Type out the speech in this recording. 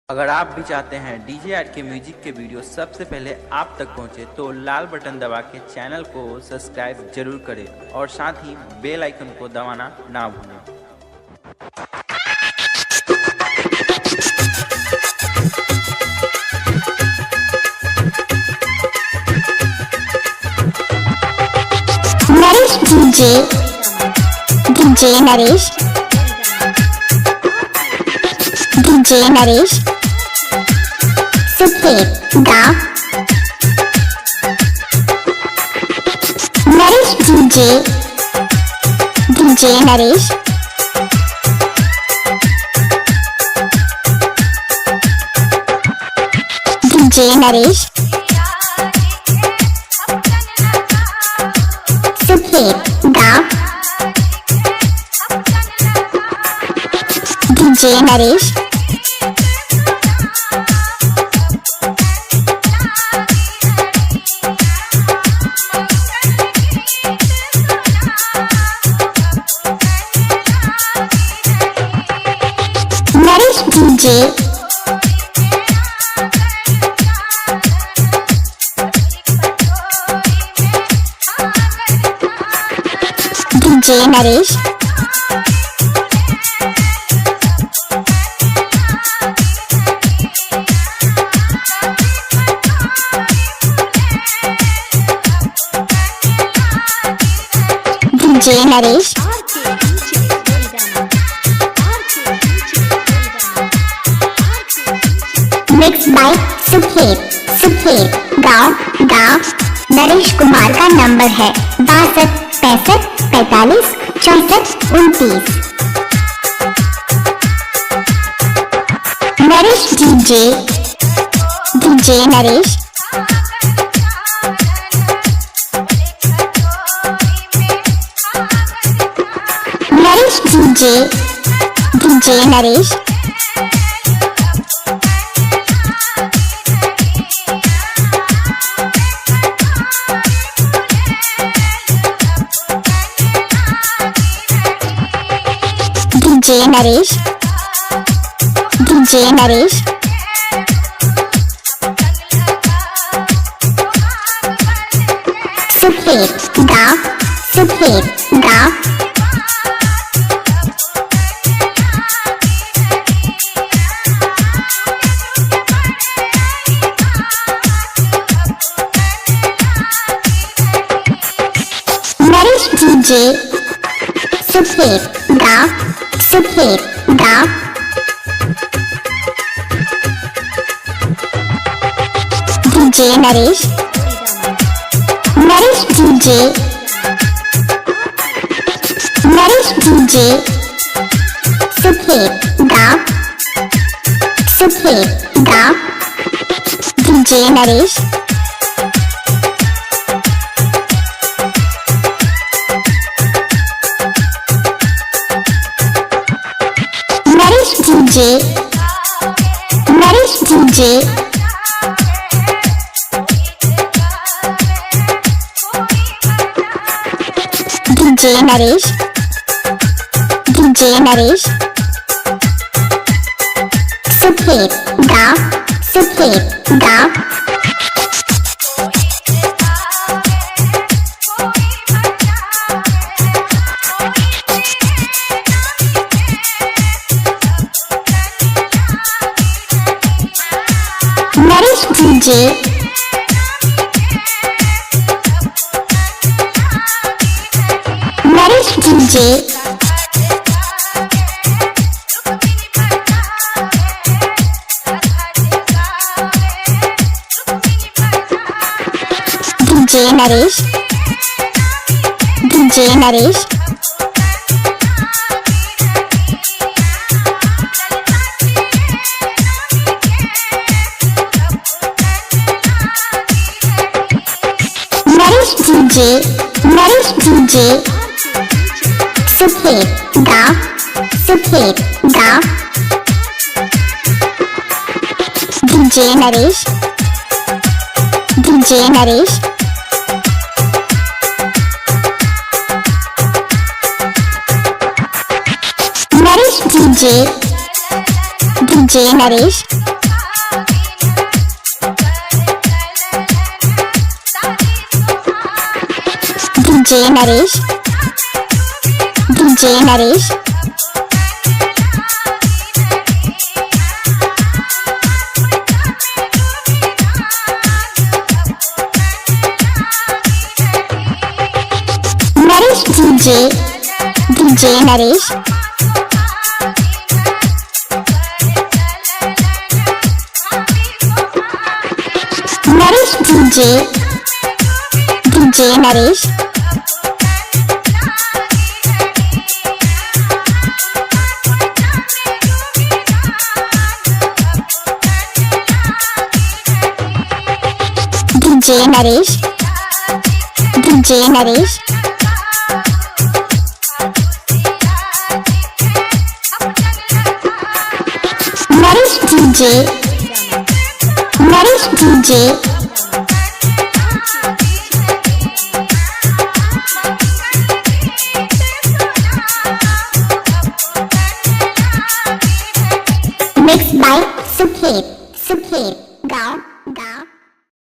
अगर आप भी चाहते हैं डीजे आर के म्यूजिक के वीडियो सबसे पहले आप तक पहुंचे तो लाल बटन दबा के चैनल को सब्सक्राइब जरूर करें और साथ ही बेल आइकन को दबाना ना भूलें। नरेश डीजे नरेश सुखेत गाँव। नरेश डीजे नरेश सुखेत गाँव। DJ Naresh DJ Naresh DJ Naresh mix by Sukhet गाँव। नरेश कुमार का नंबर है 62 65 45 64 29। Naresh DJ Naresh DJ Naresh DJ Naresh Sukhet गाँव। नरेश डीजे सुखेत गाँव। डीजे नरेश डीजे सुखेत गाँव। डीजे नरेश डीजे नरेश सुखेत गाँव। नरेश सुखेत गाँव। DJ Naresh DJ Naresh DJ Naresh, DJ Naresh, Naresh DJ, DJ Naresh, Naresh DJ, DJ Naresh, DJ Naresh, DJ Naresh, Naresh DJ, Naresh DJ, mixed by Sukhet Gaon.